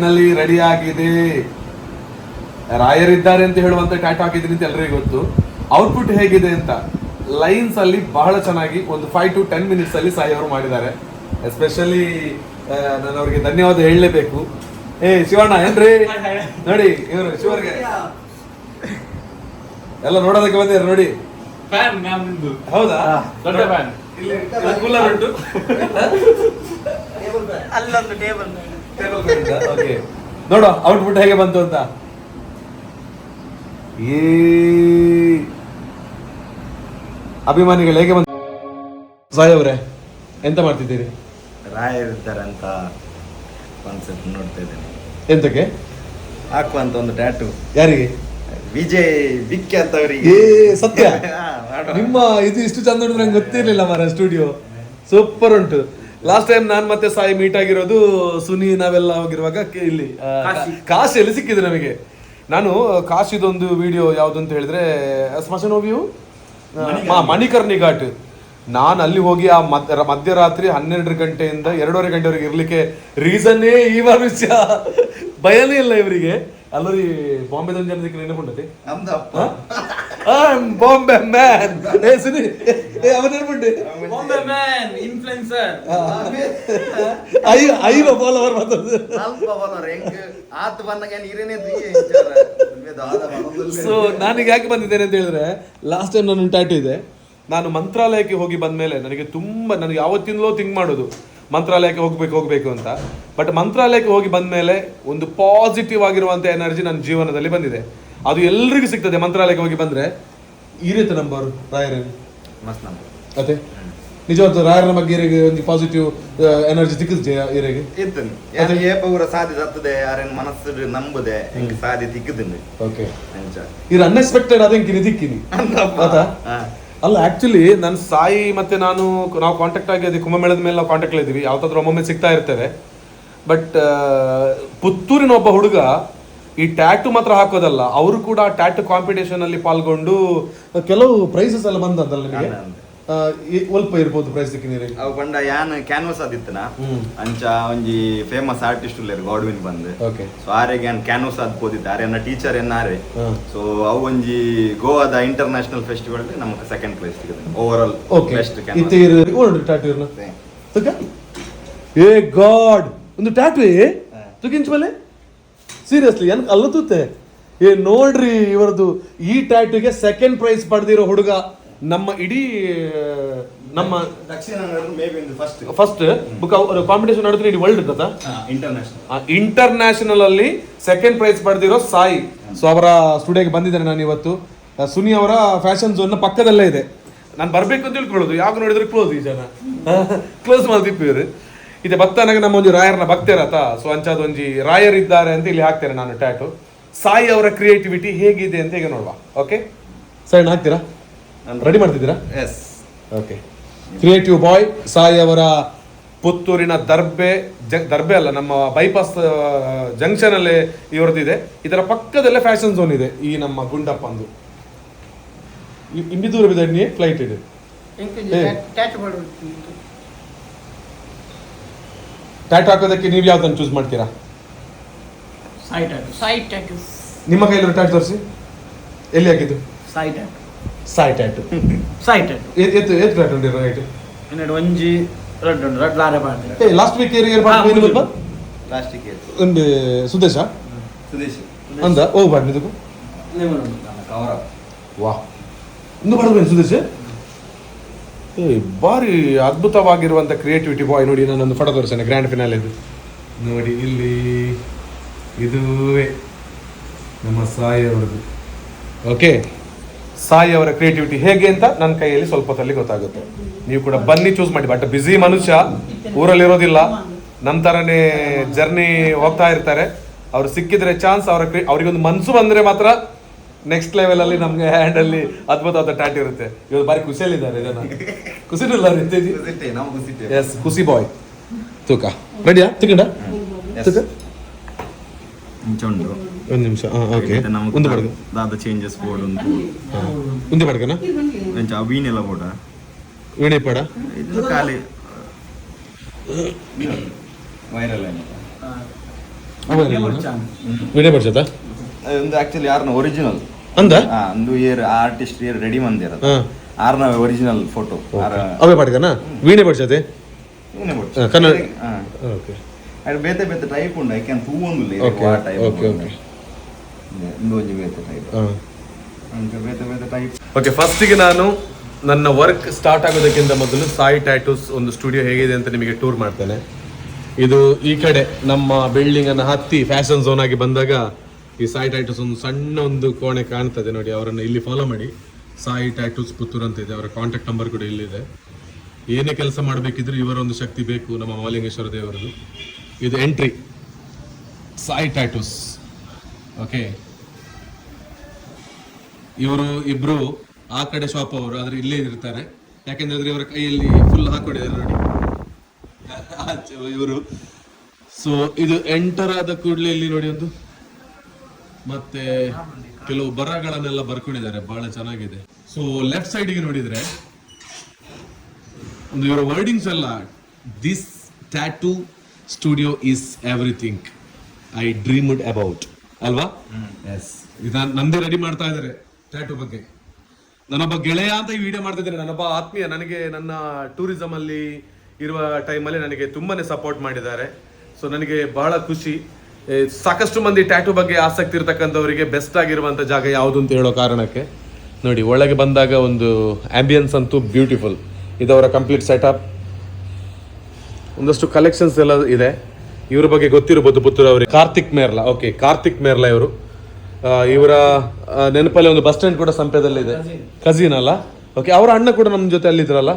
ನಲ್ಲಿ ರೆಡಿ ಆಗಿದೆ. ರಾಯರಿದ್ದಾರೆ ಅಂತ ಹೇಳುವಂತ ಟ್ಯಾಟೂ ಹಾಕಿದ್ದೀನಿ ಅಂತ ಎಲ್ಲರಿಗೂ ಗೊತ್ತು. ಔಟ್ಪುಟ್ ಹೇಗಿದೆ ಅಂತ ಲೈನ್ಸ್ ಅಲ್ಲಿ ಬಹಳ ಚೆನ್ನಾಗಿ ಒಂದು 5 to 10 minutes ಅಲ್ಲಿ ಸಾಯಿ ಅವರು ಮಾಡಿದ್ದಾರೆ. ಎಸ್ಪೆಷಲಿ ನಾನು ಅವ್ರಿಗೆ ಧನ್ಯವಾದ ಹೇಳಲೇಬೇಕು. ಶಿವಣ್ಣ ಏನ್ರಿ ನೋಡಿ, ಇವರು ಶಿವರ್ಗೆ ಎಲ್ಲ ನೋಡೋದಕ್ಕೆ ಬಂದಿದ್ದಾರೆ ನೋಡಿ. ಹೌದಾ? ದೊಡ್ಡ ಫ್ಯಾನ್. ಇಲ್ಲಿ ಕೂಲರ್ ಉಂಟು, ಅಲ್ಲೊಂದು ಟೇಬಲ್. ಓಕೆ, ನೋಡು ಔಟ್ಪುಟ್ ಹೇಗೆ ಬಂತು ಅಂತ. ಈ ಅಭಿಮಾನಿಗಳು ಹೇಗೆ ಬಂತು? ಸಾಯಿ ಅವರೇ ಎಂತ ಮಾಡ್ತಿದ್ದೀರಿ? ರಾಯರಿದ್ದಾರಂತ ಕಾನ್ಸೆಪ್ಟ್ ನೋಡ್ತಾ ಇದ್ದೇನೆ. ಎಂತಕ್ಕೆ ಹಾಕುವಂತ ಒಂದು ಟ್ಯಾಟೂ. ಯಾರಿಗೆ? ವಿಜಯ್ ವಿಖ್ಯಾತವರಿಗೆ. ಸತ್ಯ ನಿಮ್ಮ ಇದು ಇಷ್ಟು ಚಂದ ಉಂಟು ನಂಗೆ ಗೊತ್ತಿರ್ಲಿಲ್ಲ ಮಾರ. ಸ್ಟುಡಿಯೋ ಸೂಪರ್ ಉಂಟು. ಲಾಸ್ಟ್ ಟೈಮ್ ನಾನ್ ಮತ್ತೆ ಸಾಯಿ ಮೀಟ್ ಆಗಿರೋದು ಸುನಿ, ನಾವೆಲ್ಲ ಹೋಗಿರುವಾಗ ಇಲ್ಲಿ ಕಾಶಿಯಲ್ಲಿ ಸಿಕ್ಕಿದೆ ನಮಗೆ. ನಾನು ಕಾಶಿದೊಂದು ವಿಡಿಯೋ ಯಾವ್ದು ಅಂತ ಹೇಳಿದ್ರೆ ಸ್ಮಶಾನ ವ್ಯೂ ಮಣಿಕರ್ಣಿ ಘಾಟ್. ನಾನು ಅಲ್ಲಿ ಹೋಗಿ ಆ ಮಧ್ಯರಾತ್ರಿ 12 ಗಂಟೆಯಿಂದ 2:30 ಗಂಟೆವರೆಗೆ ಇರ್ಲಿಕ್ಕೆ ರೀಸನ್ನೇ ಈ ಮನುಷ್ಯ. ಭಯನೇ ಇಲ್ಲ ಇವರಿಗೆ. ಅಲ್ಲರಿ ಬಾಂಬೆದೊಂದು ಜನದಕ್ಕೆ ನೆನಪುಂಟತಿ ಬಾಂಬೆ ಮ್ಯಾನ್. ಅವನ ನೆನಪುಂಟೆ ಬಾಂಬೆ ಮ್ಯಾನ್ ಇನ್ಫ್ಲುಯೆನ್ಸರ್. ಐವ ಫಾಲೋವರ್ ಬಂದದ್ದು. ಸೊ ನಾನೀಗ ಯಾಕೆ ಬಂದಿದ್ದೇನೆ ಅಂತ ಹೇಳಿದ್ರೆ, ಲಾಸ್ಟ್ ಟೈಮ್ ನನ್ನ ಟ್ಯಾಟೂ ಇದೆ. ನಾನು ಮಂತ್ರಾಲಯಕ್ಕೆ ಹೋಗಿ ಬಂದ್ಮೇಲೆ ನನಗೆ ಯಾವತ್ತಿಂದಲೋ ಥಿಂಕ್ ಮಾಡೋದು ಮಂತ್ರಾಲಯಕ್ಕೆ ಹೋಗ್ಬೇಕು ಅಂತ. ಬಟ್ ಮಂತ್ರಾಲಯಕ್ಕೆ ಹೋಗಿ ಬಂದ್ಮೇಲೆ ಒಂದು ಪಾಸಿಟಿವ್ ಆಗಿರುವಂತ ಎನರ್ಜಿ ನನ್ನ ಜೀವನದಲ್ಲಿ ಬಂದಿದೆ. ಅದು ಎಲ್ರಿಗೂ ಸಿಗ್ತದೆ ಮಂತ್ರಾಲಯಕ್ಕೆ ಹೋಗಿ ಬಂದ್ರೆ. ಈ ರೀತಿ ನಂಬರ್ ರಾಯರ ಅದೇ ನಿಜವಾದ ರಾಯರ ಬಗ್ಗೆ ಒಂದು ಪಾಸಿಟಿವ್ ಎನರ್ಜಿ ಸಿಕ್ಕಿದೆ ಇರಿಗೆ. ಓಕೆ, ಇದು ಅನ್ಎಕ್ಸ್ಪೆಕ್ಟೆಡ್ ಅದಂಕಿನಿ ದಿಕ್ಕಿನಿ ಅಲ್ಲ. ಆಕ್ಚುಲಿ ನನ್ನ ಸಾಯಿ ಮತ್ತೆ ನಾವು ಕಾಂಟ್ಯಾಕ್ಟ್ ಆಗಿ ಅದೇ ಕುಂಭಮೇಳದ ಮೇಲೆ ನಾವು ಕಾಂಟ್ಯಾಕ್ಟ್ ಇದ್ದೀವಿ, ಯಾವತ್ತಾದ್ರೂ ಒಮ್ಮೊಮ್ಮೆ ಸಿಗ್ತಾ ಇರ್ತೇವೆ. ಬಟ್ ಪುತ್ತೂರಿನ ಒಬ್ಬ ಹುಡುಗ ಈ ಟ್ಯಾಟೂ ಮಾತ್ರ ಹಾಕೋದಲ್ಲ, ಅವರು ಕೂಡ ಟ್ಯಾಟೂ ಕಾಂಪಿಟೇಷನ್ ಅಲ್ಲಿ ಪಾಲ್ಗೊಂಡು ಕೆಲವು ಪ್ರೈಸಸ್ ಎಲ್ಲ ಬಂದದ್ದಲ್ಲ ನಿಮಗೆ? ಒಲ್ಪ ಇರ್ಬೋದು ಪ್ರೈಸ್ ಸಿಕ್ಕಿದ್ದೀರಿ. ಅವು ಬಂಡ ಯಾನ್ ಕ್ಯಾನ್ವಸ್ ಆದಿತ್ತನ ಅಂಚ ಒಂಜಿ ಫೇಮಸ್ ಆರ್ಟಿಸ್ಟ್ ಉಳ್ಳೇರು ಗಾಡ್ವಿನ್ ಬಂದು. ಓಕೆ, ಸೊ ಆರೆಗೆ ಯಾನ್ ಕ್ಯಾನ್ವಸ್ ಆದ್ ಪೋದಿದ್ದಾರೆ ಅನ್ನ ಟೀಚರ್ ಎನ್ನಾರೆ. ಸೊ ಅವು ಒಂಜಿ ಗೋವಾದ ಇಂಟರ್ನ್ಯಾಷನಲ್ ಫೆಸ್ಟಿವಲ್ ನಮಗೆ ಸೆಕೆಂಡ್ ಪ್ಲೇಸ್ ಸಿಗುತ್ತೆ over all best canvass tattoo ಇರ್ನ ಏ ಗಾಡ್ ಒಂದು ಟ್ಯಾಟೂ ತುಗಿಂಚ ಮೇಲೆ ಸೀರಿಯಸ್ಲಿ ಏನ್ ಅಲ್ಲ ತೂತೆ. ನೋಡ್ರಿ ಇವರದು ಈ ಟ್ಯಾಟೂಗೆ ಸೆಕೆಂಡ್ ಪ್ರೈಸ್ ಪಡೆದಿರೋ ಹುಡುಗ ನಮ್ಮ ಇಡೀ ನಮ್ಮ ದಕ್ಷಿಣ ಫಸ್ಟ್ ಬುಕ್ ಕಾಂಪಿಟೇಷನ್ ನಡೆದ್ರೆ ಇಡೀ ವರ್ಲ್ಡ್ ಇರ್ತದ ಇಂಟರ್ನ್ಯಾಷನಲ್ ಅಲ್ಲಿ ಸೆಕೆಂಡ್ ಪ್ರೈಸ್ ಪಡೆದಿರೋ ಸಾಯಿ. ಸೊ ಅವರ ಸ್ಟುಡಿಯೋಗೆ ಬಂದಿದ್ದೇನೆ ನಾನು ಇವತ್ತು. ಸುನಿ ಅವರ ಫ್ಯಾಷನ್ ಝೋನ್ ಪಕ್ಕದಲ್ಲೇ ಇದೆ. ನಾನು ಬರ್ಬೇಕು ಅಂತ ತಿಳ್ಕೊಳ್ಳೋದು, ಯಾವಾಗ ನೋಡಿದ್ರೆ ಕ್ಲೋಸ್ ಈ ಜನ ಕ್ಲೋಸ್ ಮಾಡ್ತಿಪ್ಪಿವ್ರು ಇದೆ. ಭಕ್ತನಾಗ ನಮ್ಮ ಒಂದು ರಾಯರ್ನ ಭಕ್ತರತ. ಸೊ ಅಂಚದೊಂಜಿ ರಾಯರ್ ಇದ್ದಾರೆ ಅಂತ ಇಲ್ಲಿ ಹಾಕ್ತೇನೆ ನಾನು ಟ್ಯಾಟು. ಸಾಯಿ ಅವರ ಕ್ರಿಯೇಟಿವಿಟಿ ಹೇಗಿದೆ ಅಂತ ಈಗ ನೋಡುವ. ಓಕೆ ಸರಿ, ಹಾಕ್ತೀರಾ? ರೆಡಿ ಮಾಡ್ತಿದ್ದೀರಾ? ಎಸ್. ಓಕೆ, ಕ್ರಿಯೇಟಿವ್ ಬಾಯ್ ಸಾಯಿ ಅವರ ಪುತ್ತೂರಿನ ದರ್ಬೆ ಅಲ್ಲ, ನಮ್ಮ ಬೈಪಾಸ್ ಜಂಕ್ಷನ್ ಅಲ್ಲೇ ಇವರದಿದೆ. ಇದರ ಪಕ್ಕದಲ್ಲೇ ಫ್ಯಾಷನ್ ಝೋನ್ ಇದೆ. ಈ ನಮ್ಮ ಗುಂಡಪ್ಪಂದು ಇಂಬಿ ದೂರ ಬಿದ್ದ ಫ್ಲೈಟ್ ಇದೆ. ಟ್ಯಾಟೂ ಹಾಕೋದಕ್ಕೆ ನೀವು ಯಾವ್ದನ್ನು ಚೂಸ್ ಮಾಡ್ತೀರಾ? ನಿಮ್ಮ ಕೈಯಲ್ಲಿ ಟ್ಯಾಟೂ ತೋರಿಸಿ. ಎಲ್ಲಿ ಹಾಕಿದ್ದು? ಸಾಯಿ ಟ್ಯಾಟೂ. ಎಷ್ಟು ಟ್ಯಾಟೂ ಉಂಟು ರೈಟ್? ಒಂಜಿ ರೆಡ್ ಉಂಟು, ರೆಡ್ ಲಾರೆ ಪಾಡ್ದೆ. ಲಾಸ್ಟ್ ವೀಕ್ ಒಂದು ಸುದೇಶ ಅಂದ ಹೋಗಿ ಬಾಡಿ ಇದಕ್ಕೂ ವಾ ಒಂದು ಬಾಡ್ಬೇನು ಸುದೇಶ. ಭಾರಿ ಅದ್ಭುತವಾಗಿರುವಂತ ಕ್ರಿಯೇಟಿವಿಟಿ ಬಾಯ್. ನೋಡಿ ನಾನೊಂದು ಫೋಟೋ ತೋರಿಸ್ತೇನೆ ಗ್ರ್ಯಾಂಡ್ ಫಿನಾಲೆ ಇದು ನೋಡಿ. ಇಲ್ಲಿ ಇದುವೇ ನಮ್ಮ ಸಾಯಿ ಅವರದ್ದು. ಓಕೆ, ಸಾಯಿ ಅವರ ಕ್ರಿಯೇಟಿವಿಟಿ ಹೇಗೆ ಅಂತ ನನ್ನ ಕೈಯಲ್ಲಿ ಸ್ವಲ್ಪ ಹೊತ್ತಲ್ಲಿ ಗೊತ್ತಾಗುತ್ತೆ. ನೀವು ಕೂಡ ಬನ್ನಿ, ಚೂಸ್ ಮಾಡಿ. ಬಟ್ ಬ್ಯುಸಿ ಮನುಷ್ಯ, ಊರಲ್ಲಿರೋದಿಲ್ಲ, ನಮ್ಮ ಥರನೇ ಜರ್ನಿ ಹೋಗ್ತಾ ಇರ್ತಾರೆ. ಅವ್ರು ಸಿಕ್ಕಿದ್ರೆ ಚಾನ್ಸ್, ಅವ್ರಿಗೊಂದು ಮನಸ್ಸು ಬಂದರೆ ಮಾತ್ರ ನೆಕ್ಸ್ಟ್ ಲೆವೆಲಲ್ಲಿ ನಮಗೆ ಹ್ಯಾಂಡಲ್ಲಿ ಅದ್ಭುತವಾದ ಟ್ಯಾಟೂ ಇರುತ್ತೆ. ಇವತ್ತು ಬಾರಿ ಖುಷಿಯಲ್ಲಿದ್ದಾರೆ ಜನ. ಖುಷಿನಿಲ್ಲ ಎಸ್, ಖುಷಿ ಬಾಯ್. ತೂಕ ರೆಡಿಯಾ? ತಿಕ್ಕಂಡ ತೂಕ ಒಂದು ನಿಮಿಷ. ಓಕೆ, ಒಂದು ಬಡ್ಗ ದಾದ ಚೇಂಜಸ್ ಬೋರ್ಡ್ ಒಂದು ಬಡ್ಗನ ವೀಣೆಲ್ಲ ಬೋರ್ಡ ವೀಣೆ ಪಡ ಇದು ಖಾಲಿ ವೈರಲ್ ವಿಡಿಯೋ ಬರ್ಸತಾ ಒಂದು ಆಕ್ಚುಲಿ ಯಾರನ್ನ ಒರಿಜಿನಲ್ ಅಂದ ಒಂದು ಇಯರ್ ಆರ್ಟಿಸ್ಟ್ ಇಯರ್ ರೆಡಿ ಮಂದಿರೋದು ಆರ್ನ ಒರಿಜಿನಲ್ ಫೋಟೋ ಅವೇ ಮಾಡಿದಾನ ವೀಣೆ ಬರ್ಸತೆ ಕನ್ನಡ ಓಕೆ ಅದು ಬೇತೆ ಬೇತೆ ಟೈಪ್ ಉಂಡು ಐಕ್ಯಾನ್ ಪೂ ಒಂದು ಓಕೆ ಓಕೆ ಓಕೆ ಇಂದು ಬೇತೆ ಟೈಪ್ ಬೇತೆ ಬೇತೆ ಟೈಪ್ ಓಕೆ ಫಸ್ಟಿಗೆ ನಾನು ನನ್ನ ವರ್ಕ್ ಸ್ಟಾರ್ಟ್ ಆಗೋದಕ್ಕಿಂತ ಮೊದಲು ಸಾಯಿ ಟ್ಯಾಟೂಸ್ ಒಂದು ಸ್ಟುಡಿಯೋ ಹೇಗಿದೆ ಅಂತ ನಿಮಗೆ ಟೂರ್ ಮಾಡ್ತೇನೆ. ಇದು ಈ ಕಡೆ ನಮ್ಮ ಬಿಲ್ಡಿಂಗ್ ಅನ್ನು ಹತ್ತಿ ಫ್ಯಾಷನ್ ಝೋನ್ ಆಗಿ ಬಂದಾಗ ಈ ಸಾಯಿ ಟ್ಯಾಟೂಸ್ ಒಂದು ಸಣ್ಣ ಒಂದು ಕೋಣೆ ಕಾಣ್ತದೆ ನೋಡಿ. ಅವರನ್ನು ಇಲ್ಲಿ ಫಾಲೋ ಮಾಡಿ, ಸಾಯಿ ಟ್ಯಾಟೂಸ್ ಪುತ್ತೂರು ಅಂತ ಇದೆ, ಅವರ ಕಾಂಟ್ಯಾಕ್ಟ್ ನಂಬರ್ ಕೂಡ ಇಲ್ಲಿದೆ. ಏನೇ ಕೆಲಸ ಮಾಡಬೇಕಿದ್ರು ಇವರ ಒಂದು ಶಕ್ತಿ ಬೇಕು, ನಮ್ಮ ಮಹಾಲಿಂಗೇಶ್ವರ ದೇವರದು. ಇದು ಎಂಟ್ರಿ ಸಾಯಿ ಟ್ಯಾಟೂಸ್. ಓಕೆ, ಇವರು ಇಬ್ರು ಆ ಕಡೆ ಶಾಪ್ ಅವರು, ಆದ್ರೆ ಇಲ್ಲೇ ಇರ್ತಾರೆ. ಯಾಕೆಂದ್ರೆ ಇವರ ಕೈಯಲ್ಲಿ ಫುಲ್ ಹಾಕೊಂಡಿದ್ದಾರೆ ನೋಡಿ ಇವರು. ಸೊ ಇದು ಎಂಟರ್ ಆದ ಕೂಡಲೇ ಇಲ್ಲಿ ನೋಡಿ ಒಂದು ಮತ್ತೆ ಕೆಲವು ಬರಹಗಳನ್ನೆಲ್ಲ ಬರ್ಕೊಂಡಿದ್ದಾರೆ, ಬಹಳ ಚೆನ್ನಾಗಿದೆ. ಸೊ ಲೆಫ್ಟ್ ಸೈಡ್ಗೆ ನೋಡಿದ್ರೆ ಒಂದು ಇವರ ವರ್ಡಿಂಗ್ಸ್ ಎಲ್ಲ, this tattoo studio is everything I dreamed about, ಅಲ್ವಾ? ಎಸ್, ಇದು ನಂದೇ ರೆಡಿ ಮಾಡ್ತಾ ಇದ್ದಾರೆ ಟ್ಯಾಟೂ ಬಗ್ಗೆ. ನನ್ನೊಬ್ಬ ಗೆಳೆಯ ಅಂತ ಈ ವಿಡಿಯೋ ಮಾಡ್ತಿದ್ದೇನೆ, ನನ್ನೊಬ್ಬ ಆತ್ಮೀಯ, ನನಗೆ ನನ್ನ ಟೂರಿಸಮ್ ಅಲ್ಲಿ ಇರುವ ಟೈಮಲ್ಲಿ ನನಗೆ ತುಂಬಾನೇ ಸಪೋರ್ಟ್ ಮಾಡಿದ್ದಾರೆ. ಸೊ ನನಗೆ ಬಹಳ ಖುಷಿ. ಸಾಕಷ್ಟು ಮಂದಿ ಟ್ಯಾಟೂ ಬಗ್ಗೆ ಆಸಕ್ತಿ ಇರತಕ್ಕಂಥವರಿಗೆ ಬೆಸ್ಟ್ ಆಗಿರುವಂಥ ಜಾಗ ಯಾವುದು ಅಂತ ಹೇಳೋ ಕಾರಣಕ್ಕೆ ನೋಡಿ, ಒಳಗೆ ಬಂದಾಗ ಒಂದು ಆಂಬಿಯನ್ಸ್ ಅಂತೂ ಬ್ಯೂಟಿಫುಲ್. ಇದವರ ಕಂಪ್ಲೀಟ್ ಸೆಟಪ್, ಒಂದಷ್ಟು ಕಲೆಕ್ಷನ್ಸ್ ಎಲ್ಲ ಇದೆ. ಇವ್ರ ಬಗ್ಗೆ ಗೊತ್ತಿರಬಹುದು ಪುತ್ತೂರು ಅವರಿಗೆ, ಕಾರ್ತಿಕ್ ಮೇರ್ಲಾ. ಓಕೆ, ಕಾರ್ತಿಕ್ ಮೇರ್ಲಾ ಇವರು. ಇವರ ನೆನಪಲ್ಲಿ ಒಂದು ಬಸ್ ಸ್ಟ್ಯಾಂಡ್ ಕೂಡ ಸಂಪೆದಲ್ಲಿ ಇದೆ, ಕಜಿನ್ ಅಲ್ಲ? ಓಕೆ, ಅವರ ಅಣ್ಣ ಕೂಡ ನಮ್ಮ ಜೊತೆ ಅಲ್ಲಿದ್ರಲ್ಲ?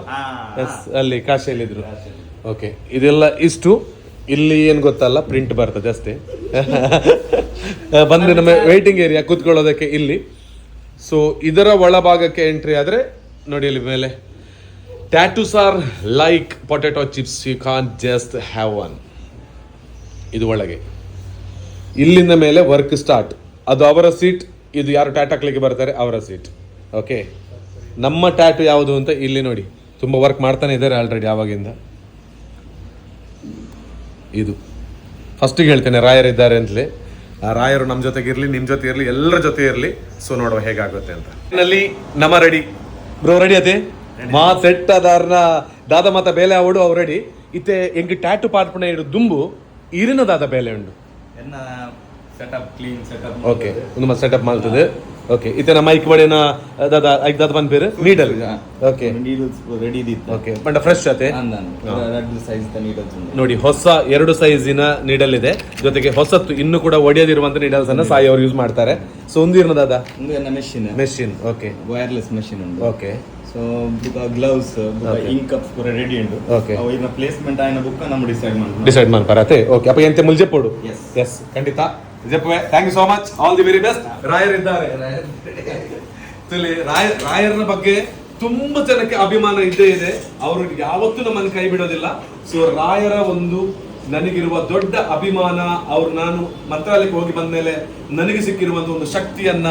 ಎಸ್, ಅಲ್ಲಿ ಕಾಶಿಯಲ್ಲಿದ್ರು. ಓಕೆ, ಇದೆಲ್ಲ ಇಷ್ಟು. ಇಲ್ಲಿ ಏನು ಗೊತ್ತಲ್ಲ, ಪ್ರಿಂಟ್ ಬರ್ತದೆ ಅಷ್ಟೇ. ಬಂದ್ರೆ ನಮ್ಮ ವೇಟಿಂಗ್ ಏರಿಯಾ ಕೂತ್ಕೊಳ್ಳೋದಕ್ಕೆ ಇಲ್ಲಿ. ಸೊ ಇದರ ಒಳಭಾಗಕ್ಕೆ ಎಂಟ್ರಿ ಆದ್ರೆ ನೋಡಿ, ಇಲ್ಲಿ ಮೇಲೆ tattoos are like potato chips, you can't just have one. ಇದು ಒಳಗೆ, ಇಲ್ಲಿಂದ ಮೇಲೆ ವರ್ಕ್ ಸ್ಟಾರ್ಟ್. ಅದು ಅವರ ಸೀಟ್, ಇದು ಯಾರು ಟ್ಯಾಟೂ ಹಾಕ್ಲಿಕ್ಕೆ ಬರ್ತಾರೆ ಅವರ ಸೀಟ್. ಓಕೆ, ನಮ್ಮ ಟ್ಯಾಟೂ ಯಾವುದು ಅಂತ ಇಲ್ಲಿ ನೋಡಿ, ತುಂಬ ವರ್ಕ್ ಮಾಡ್ತಾನೆ ಇದ್ದಾರೆ ಆಲ್ರೆಡಿ ಆವಾಗಿಂದ. ಇದು ಫಸ್ಟಿಗೆ ಹೇಳ್ತೇನೆ, ರಾಯರಿದ್ದಾರೆ ಅಂತಲೇ. ಆ ರಾಯರು ನಮ್ಮ ಜೊತೆಗೆ ಇರಲಿ, ನಿಮ್ಮ ಜೊತೆ ಇರಲಿ, ಎಲ್ಲರ ಜೊತೆ ಇರಲಿ. ಸೊ ನೋಡುವ ಹೇಗಾಗುತ್ತೆ ಅಂತ. ನಲ್ಲಿ ನಮ್ಮ ರೆಡಿ ಬ್ರೋ, ರೆಡಿ ಅದೇ ಮಾ ಸೆಟ್ ಅದಾರ್ನ ದಾದ ಮಾತ ಬೇಲೆ ಅವಡು ಅವ್ ರೆಡಿ ಇತ್ತೆ. ಎಂಗ್ ಟ್ಯಾಟೂ ಪಾರ್ಪಣೆ ಇಡು ದುಂಬು ಇರಿನ ದಾದ ಬೇಲೆ ಉಂಡು ಸೆಟಪ್ ಕ್ಲೀನ್ ಸೆಟಪ್. ಓಕೆ, ಒಂದು ಮತ್ತೆ ಸೆಟಪ್ ಮಾಡ್ತದೆ. ಓಕೆ, ಇತ್ತೆ ಮೈಕ್ ಬಡಿನ ದಾದ ಐಕ್ ದಾದ ಬಂದ್ ಬೇರೆ ನೀಡಲ್. ಓಕೆ, ನೀಡಲ್ಸ್ ರೆಡಿ ಇತ್ತು. ಓಕೆ, ಬಂಡ ಫ್ರೆಶ್ ಆತೆ ರೆಡ್ ಸೈಜ್ ದ ನೀಡಲ್ಸ್ ನೋಡಿ. ಹೊಸ 2 ಸೈಜಿನ ನೀಡಲ್ ಇದೆ, ಜೊತೆಗೆ ಹೊಸತ್ತು ಇನ್ನು ಕೂಡ ಒಡೆಯದಿರುವಂತ ನೀಡಲ್ಸ್ ಅನ್ನ ಸಾಯಿ ಅವರು ಯೂಸ್ ಮಾಡ್ತಾರೆ. ಸೊ ಒಂದು ಇರ್ನ ದಾದ ಮೆಷಿನ್. ಓಕೆ, ವೈರ್ಲೆಸ್ ಮೆಷಿನ್ ಉಂಟು. Okay, so gloves ink cups ಪೂರ ರೆಡಿ ಉಂಟು. ಓಕೆ, ಅವಿನ ಪ್ಲೇಸ್ಮೆಂಟ್ ಆಯ್ನ ಬುಕ್ ನಮ್ಮ ಡಿಸೈಡ್ ಮಾಡ್ತಾರೆ. ಓಕೆ, ಅಪ್ಪ ಎಂತೆ ಮುಲ್ಜೆ ಪೋಡು. Yes. ಎಸ್, ಖಂಡಿತ ಜಪ್ಪುವೆ. Thank you so much, all the very best. Rayar ಇದ್ದಾರೆ. ರಾಯರ್ನ ಬಗ್ಗೆ ತುಂಬಾ ಜನಕ್ಕೆ ಅಭಿಮಾನ ಇದ್ದೇ ಇದೆ. ಅವರು ಯಾವತ್ತೂ ನಮ್ಮನ್ನು ಕೈ ಬಿಡೋದಿಲ್ಲ. ಸೊ ರಾಯರ ಒಂದು ನನಗಿರುವ ದೊಡ್ಡ ಅಭಿಮಾನ, ಅವ್ರು ನಾನು ಮಂತ್ರಾಲಯಕ್ಕೆ ಹೋಗಿ ಬಂದ ಮೇಲೆ ನನಗೆ ಸಿಕ್ಕಿರುವಂತ ಒಂದು ಶಕ್ತಿಯನ್ನ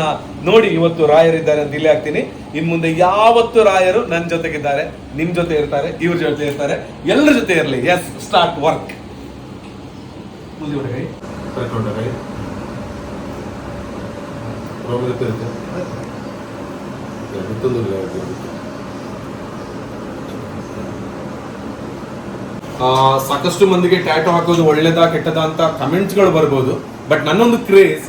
ನೋಡಿ ಇವತ್ತು ರಾಯರಿದ್ದಾರೆ ಅಂತ ಇಲ್ಲಿ ಹಾಕ್ತೀನಿ. ಇನ್ ಮುಂದೆ ಯಾವತ್ತು ರಾಯರು ನನ್ನ ಜೊತೆಗಿದ್ದಾರೆ, ನಿಮ್ ಜೊತೆ ಇರ್ತಾರೆ, ಇವ್ರ ಜೊತೆ ಇರ್ತಾರೆ, ಎಲ್ಲರ ಜೊತೆ ಇರಲಿ. Yes, start work. ಸಾಕಷ್ಟು ಮಂದಿಗೆ ಟ್ಯಾಟೂ ಹಾಕೋದು ಒಳ್ಳೇದಾ ಕೆಟ್ಟದಾ ಅಂತ ಕಮೆಂಟ್ಸ್ಗಳು ಬರ್ಬೋದು. ಬಟ್ ನನ್ನೊಂದು ಕ್ರೇಜ್,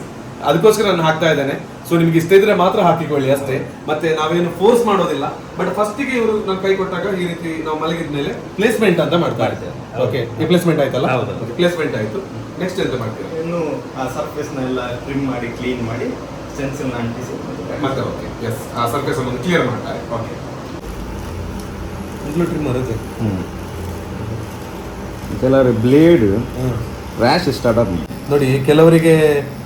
ಅದಕ್ಕೋಸ್ಕರ ನಾನು ಹಾಕ್ತಾ ಇದ್ದೇನೆ. ಸೊ ನಿಮ್ಗೆ ಇಷ್ಟ ಇದ್ರೆ ಮಾತ್ರ ಹಾಕಿಕೊಳ್ಳಿ ಅಷ್ಟೇ. ಮತ್ತೆ ನಾವೇನು ಫೋರ್ಸ್ ಮಾಡೋದಿಲ್ಲ. ಬಟ್ ಫಸ್ಟಿಗೆ ಇವರು ನಾನು ಕೈ ಕೊಟ್ಟಾಗ ಈ ರೀತಿ ನಾವು ಮಲಗಿದ ಮೇಲೆ ಪ್ಲೇಸ್ಮೆಂಟ್ ಅಂತ ಮಾಡ್ತಾ ಇರ್ತೇವೆ. ಓಕೆ, ಈ ಪ್ಲೇಸ್ಮೆಂಟ್ ಆಯ್ತಲ್ಲ? ಪ್ಲೇಸ್ಮೆಂಟ್ ಆಯ್ತು. ನೆಕ್ಸ್ಟ್ ಎಂತ ಮಾಡ್ತೀವಿ? ಇನ್ನು ಆ ಸರ್ಫೇಸ್ ನೆಲ್ಲ ಟ್ರಿಮ್ ಮಾಡಿ ಕ್ಲೀನ್ ಮಾಡಿ ಸ್ಟೆನ್ಸಿಲ್ ಅಂಟಿಸಿ ಮತ್ತೆ. ಓಕೆ, ಎಸ್, ಆ ಸರ್ಫೇಸ್ ಅನ್ನು ಕ್ಲಿಯರ್ ಮಾಡ್ತಾರೆ. ಓಕೆ, ಟ್ರಿಮ್ ಮಾಡೋದು. ಕೆಲವರು ಬ್ಲೇಡ್ ರ್ಯಾಶ್ ಸ್ಟಾರ್ಟ್ ಆಗ ನೋಡಿ, ಕೆಲವರಿಗೆ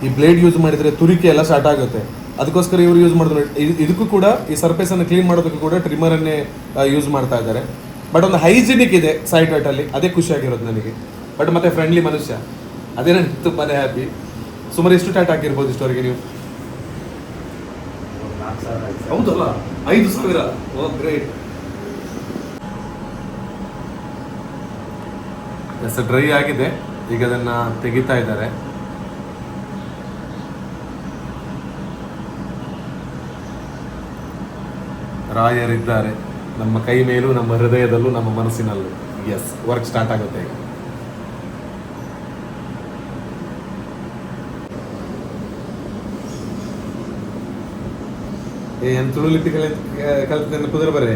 ಈ ಬ್ಲೇಡ್ ಯೂಸ್ ಮಾಡಿದ್ರೆ ತುರಿಕೆ ಎಲ್ಲ ಸ್ಟಾರ್ಟ್ ಆಗುತ್ತೆ. ಅದಕ್ಕೋಸ್ಕರ ಇವರು ಯೂಸ್ ಮಾಡಿದ್ರು. ಇದಕ್ಕೂ ಕೂಡ ಈ ಸರ್ಫೇಸ್ ಅನ್ನು ಕ್ಲೀನ್ ಮಾಡೋದಕ್ಕೂ ಕೂಡ ಟ್ರಿಮ್ಮರ್ ಅನ್ನೇ ಯೂಸ್ ಮಾಡ್ತಾ ಇದ್ದಾರೆ. ಬಟ್ ಒಂದು ಹೈಜಿನಿಕ್ ಇದೆ ಸೈಡ್ ವೇಟ್ ಅಲ್ಲಿ, ಅದೇ ಖುಷಿಯಾಗಿರೋದು ನನಗೆ. ಬಟ್ ಮತ್ತೆ ಫ್ರೆಂಡ್ಲಿ ಮನುಷ್ಯ, ಅದೇ ನನಗೆ ತುಂಬಾನೇ ಹ್ಯಾಪಿ. ಸುಮಾರು ಎಷ್ಟು ಟ್ಯಾಟ್ ಹಾಕಿರ್ಬೋದು ಇಷ್ಟವರೆಗೆ ನೀವು? ಹೌದಲ್ಲ, 5,000. ಓ ಗ್ರೇಟ್. ಎಸ್, ಡ್ರೈ ಆಗಿದೆ, ಈಗ ಅದನ್ನ ತೆಗಿತಾ ಇದ್ದಾರೆ. ರಾಯರಿದ್ದಾರೆ ನಮ್ಮ ಕೈ ಮೇಲೂ, ನಮ್ಮ ಹೃದಯದಲ್ಲೂ, ನಮ್ಮ ಮನಸ್ಸಿನಲ್ಲೂ. ಎಸ್, ವರ್ಕ್ ಸ್ಟಾರ್ಟ್ ಆಗುತ್ತೆ ಈಗ. ಏನ್ ತುಳುಲಿಪಿ ಕಲಿತ ಕುದುರೆ ಬರೇ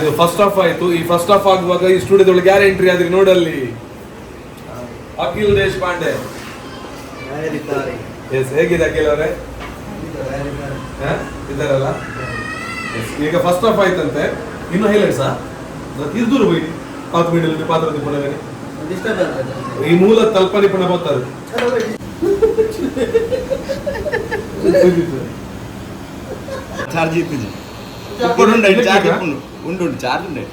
ಇದು ಫಸ್ಟ್ ಹಾಫ್ ಆಯ್ತು. ಈ ಫಸ್ಟ್ ಹಾಫ್ ಆಗುವಾಗ ಈ ಸ್ಟುಡಿಯೋದೊಳಗೆ ಯಾರು ಎಂಟ್ರಿ ಆದ್ರಿ ನೋಡಲ್ಲಿ? ಅಖಿಲ್ ದೇಶಪಾಂಡೆ. ಎಸ್, ಹೇಗಿದೆ ಅಖಿಲ್ ಅವರೇ? ಇದ್ದಾರಲ್ಲ. ಈಗ ಫಸ್ಟ್ ಹಾಫ್ ಆಯ್ತಂತೆ. ಇನ್ನು ಹೈಲೈಟ್ಸಾ ಇರ್ದೂರು ಹೋಗಿ ಆತ್ಮೀಡಿಯಲ್ಲಿ ಪಾತ್ರ ನಿಪುಣವೇ ಈ ಮೂಲ ತಲ್ಪ ನಿಪುಣ ಬರ್ತಾರೆ. ಚಾರ್ಜ್ ಇತ್ತು ಉಂಡು ಚಾರ್ಜ್ ಉಂಡೆ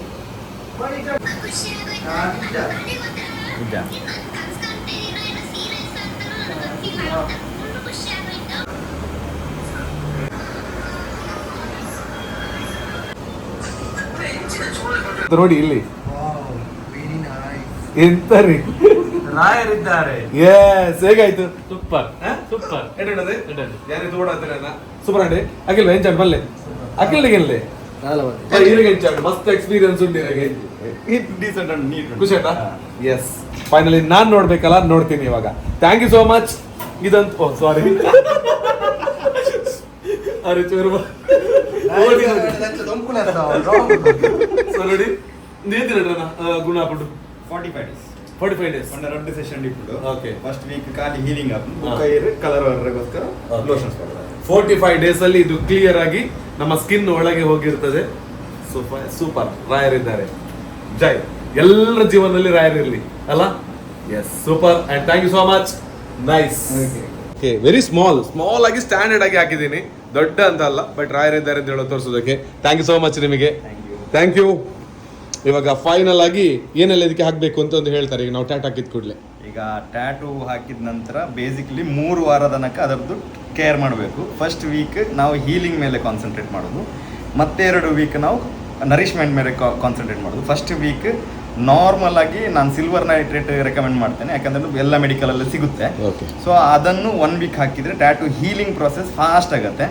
ನೋಡಿ ಇಲ್ಲಿ ಎಂತ ರೀ ರಾಯರಿದ್ದಾರೆ. ಎಸ್, ಹೇಗಾಯ್ತು? Super super. ಯಾರು ತೋಡಾಗ್ತಾರ ಸೂಪರ್ ಅಂడి ಅಖಿಲ್ ಎಂಚಾಡ್ ಬಲ್ಲೆ ಅಖಿಲ್ಗೆ ಎಲ್ಲೆ ಎಂಚಾಡ್ ಮಸ್ತ್ ಎಕ್ಸ್ಪೀರಿಯನ್ಸ್ ಉಂಟು ಡೀಸೆಂಟ್ ಅಂಡ್ ನೀಟ್ ಖುಷಿ ಆಯ್ತಾ? ಎಸ್, ಫೈನಲಿ ನಾನ್ ನೋಡ್ಬೇಕಲ್ಲ, ನೋಡ್ತೀನಿ ಇವಾಗ. Thank you so much. ಇದಂತ ಸಾರಿ ಅರೆ ಚೋರು ನೋಡಿ ನೇತಿರಣ್ಣ ಗುಣಾಪುಡು 45 days ಒಂದು 2 ಸೆಷನ್ ಇಟ್ಟು ಓಕೆ. ಫಸ್ಟ್ ವೀಕ್ ಖಾಲಿ ಹೀಲಿಂಗ್ ಆಪ್ ಕೈರು ಕಲರ್ ವರ್ಗೋಸ್ಕರ ಲೋಷನ್ಸ್ ಕೊಡ್ತಾರೆ. 45 days ಅಲ್ಲಿ ಇದು ಕ್ಲಿಯರ್ ಆಗಿ ನಮ್ಮ ಸ್ಕಿನ್ ಒಳಗೆ ಹೋಗಿರ್ತದೆ. ಸೂಪರ್, ರಾಯರಿದ್ದಾರೆ. ಜೈ, ಎಲ್ಲರ ಜೀವನದಲ್ಲಿ ರಾಯರಿರ್ಲಿ ಅಲ್ಲ. Yes, super and thank you so much. Nice. Okay, very small ಆಗಿ ಸ್ಟ್ಯಾಂಡರ್ಡ್ ಆಗಿ ಹಾಕಿದ್ದೀನಿ, ದೊಡ್ಡ ಅಂತ ಅಲ್ಲ, ಬಟ್ ರಾಯರಿದ್ದಾರೆ ಅಂತ ಹೇಳೋ ತೋರಿಸೋದಕ್ಕೆ ಥ್ಯಾಂಕ್ ಯು ಸೋ ಮಚ್ ನಿಮಗೆ. Thank you. ಇವಾಗ ಫೈನಲ್ ಆಗಿ ಏನೆಲ್ಲ ಇದಕ್ಕೆ ಹಾಕಬೇಕು ಅಂತ ಒಂದು ಹೇಳ್ತಾರೆ. ಈಗ ನಾವು ಟ್ಯಾಟ್ ಹಾಕಿದ ಕೂಡಲೇ, ಈಗ ಟ್ಯಾಟೂ ಹಾಕಿದ ನಂತರ ಬೇಸಿಕಲಿ 3 ವಾರ ತನಕ ಅದರದ್ದು ಕೇರ್ ಮಾಡಬೇಕು. ಫಸ್ಟ್ ವೀಕ್ ನಾವು ಹೀಲಿಂಗ್ ಮೇಲೆ ಕಾನ್ಸಂಟ್ರೇಟ್ ಮಾಡೋದು, ಮತ್ತೆ 2 ವೀಕ್ ನಾವು ನರಿಶ್ಮೆಂಟ್ ಮೇಲೆ ಕಾನ್ಸಂಟ್ರೇಟ್ ಮಾಡೋದು. ಫಸ್ಟ್ ವೀಕ್ ನಾರ್ಮಲ್ ಆಗಿ ನಾನು ಸಿಲ್ವರ್ ನೈಟ್ರೇಟ್ ರೆಕಮೆಂಡ್ ಮಾಡ್ತೇನೆ, ಯಾಕಂದ್ರೆ ಎಲ್ಲ ಮೆಡಿಕಲಲ್ಲಿ ಸಿಗುತ್ತೆ. ಸೊ ಅದನ್ನು 1 ವೀಕ್ ಹಾಕಿದರೆ ಟ್ಯಾಟೂ ಹೀಲಿಂಗ್ ಪ್ರೊಸೆಸ್ ಫಾಸ್ಟ್ ಆಗುತ್ತೆ.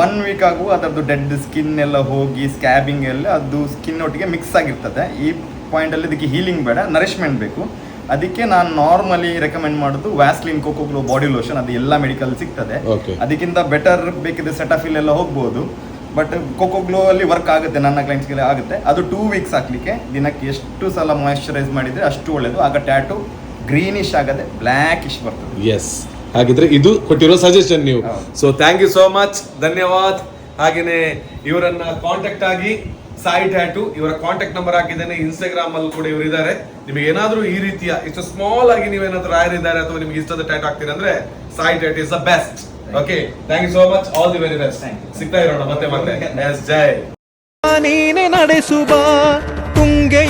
1 ವೀಕ್ ಆಗುವ ಅದರದ್ದು ಡೆಡ್ ಸ್ಕಿನ್ ಎಲ್ಲ ಹೋಗಿ ಸ್ಕ್ಯಾಬಿಂಗ್ ಎಲ್ಲ ಅದು ಸ್ಕಿನ್ ಒಟ್ಟಿಗೆ ಮಿಕ್ಸ್ ಆಗಿರ್ತದೆ. ಈ ಪಾಯಿಂಟಲ್ಲಿ ಇದಕ್ಕೆ ಹೀಲಿಂಗ್ ಬೇಡ, ನರಿಶ್ಮೆಂಟ್ ಬೇಕು. ಅದಕ್ಕೆ ನಾನು ನಾರ್ಮಲಿ ರೆಕಮೆಂಡ್ ಮಾಡೋದು ವ್ಯಾಸ್ಲಿನ್ ಕೋಕೋಗ್ಲೋ ಬಾಡಿ ಲೋಷನ್. ಅದು ಎಲ್ಲ ಮೆಡಿಕಲ್ ಸಿಗ್ತದೆ. ಅದಕ್ಕಿಂತ ಬೆಟರ್ ಬೇಕಿದ್ರೆ ಸೆಟಫಿಲ್ ಎಲ್ಲ ಹೋಗ್ಬೋದು, ಬಟ್ ಕೋಕೋಗ್ಲೋ ಅಲ್ಲಿ ವರ್ಕ್ ಆಗುತ್ತೆ, ನನ್ನ ಕ್ಲೈಂಟ್ಸ್ಗೆಲ್ಲ ಆಗುತ್ತೆ. ಅದು 2 ವೀಕ್ಸ್ ಹಾಕ್ಲಿಕ್ಕೆ ದಿನಕ್ಕೆ ಎಷ್ಟು ಸಲ ಮಾಯಿಶ್ಚರೈಸ್ ಮಾಡಿದರೆ ಅಷ್ಟು ಒಳ್ಳೆಯದು. ಆಗ ಟ್ಯಾಟೂ ಗ್ರೀನಿಶ್ ಆಗದೆ ಬ್ಲ್ಯಾಕಿಶ್ ಬರ್ತದೆ. ಎಸ್, ಹಾಗಿದ್ರೆ ಇದು ಕೊಟ್ಟಿರೋ ಸಜೆಷನ್ ನೀವು. So thank you so much, ಧನ್ಯವಾದ. ಹಾಗೇನೆ ಇವರನ್ನ ಕಾಂಟ್ಯಾಕ್ಟ್ ಆಗಿ ಸಾಯಿ ಟ್ಯಾಟೂ, ಇವರ ಕಾಂಟ್ಯಾಕ್ಟ್ ನಂಬರ್ ಹಾಕಿದ್ದೇನೆ. ಇನ್ಸ್ಟಾಗ್ರಾಮ್ ಅಲ್ಲಿ ಕೂಡ ಇವರು ಇದ್ದಾರೆ. ನಿಮಗೆ ಏನಾದ್ರೂ ಈ ರೀತಿಯ ಇಷ್ಟು ಸ್ಮಾಲ್ ಆಗಿ ನೀವೇನಾದ್ರೂ ರಾಯರಿದ್ದಾರೆ ಅಥವಾ ನಿಮ್ಗೆ ಇಷ್ಟದ ಟ್ಯಾಟೂ ಹಾಕ್ತೀರಿ ಅಂದ್ರೆ Sai tattoo is the best. Okay, thank you so much. All the very best. ಸಿಗ್ತಾ ಇರೋಣ ಮತ್ತೆ. ಎಸ್, ಜೈ. ನೀನೆ ನಡೆಸುವ ತುಂಗೆ